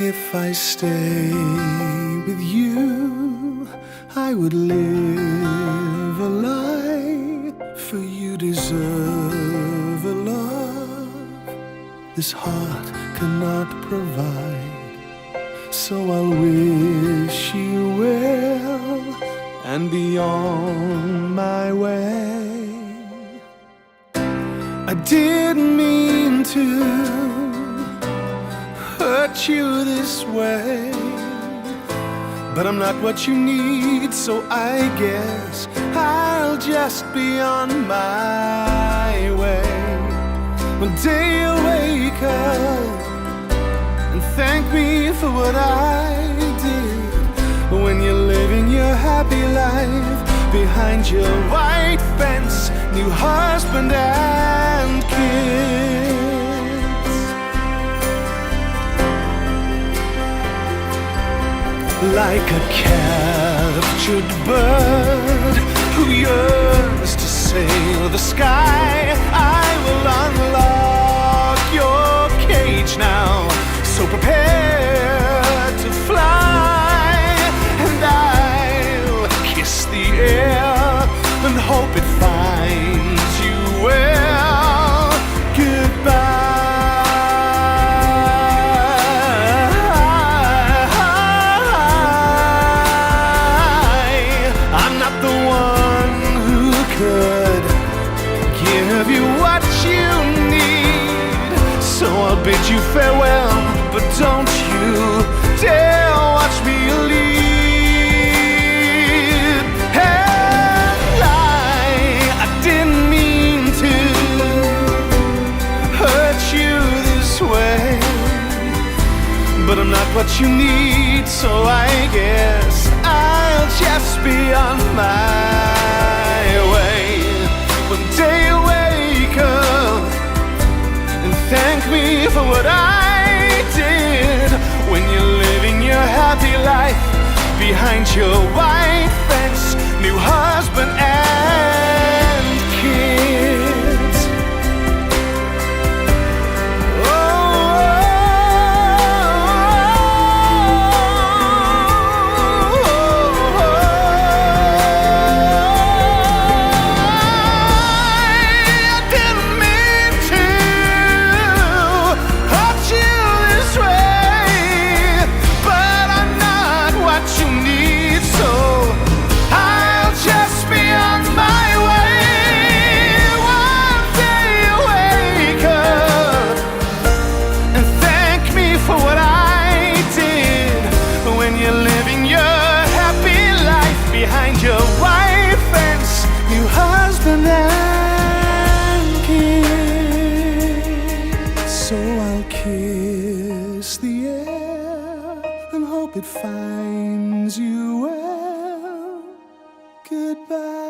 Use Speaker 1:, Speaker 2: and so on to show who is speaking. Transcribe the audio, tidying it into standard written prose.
Speaker 1: If I stay with you, I would live a lie, for you deserve a love this heart cannot provide. So I'll wish you well and be on my way. I didn't mean to hurt you this way, but I'm not what you need, so I guess I'll just be on my way. One day you'll wake up and thank me for what I did, when you're living your happy life behind your white fence, new husband and kids. Like a captured bird who yearns to sail the sky, I will unlock your cage now, so prepare to fly, and I'll kiss the air and hope it finds you well. Goodbye. Could give you what you need, so I'll bid you farewell, but don't you dare watch me leave. And I didn't mean to hurt you this way, but I'm not what you need, so I guess I'll just be on my way. One day you wake up and thank me for what I did, when you're living your happy life behind your white fence, new husband and kids. Behind your white fence, new husband and kids. So I'll kiss the air and hope it finds you well. Goodbye.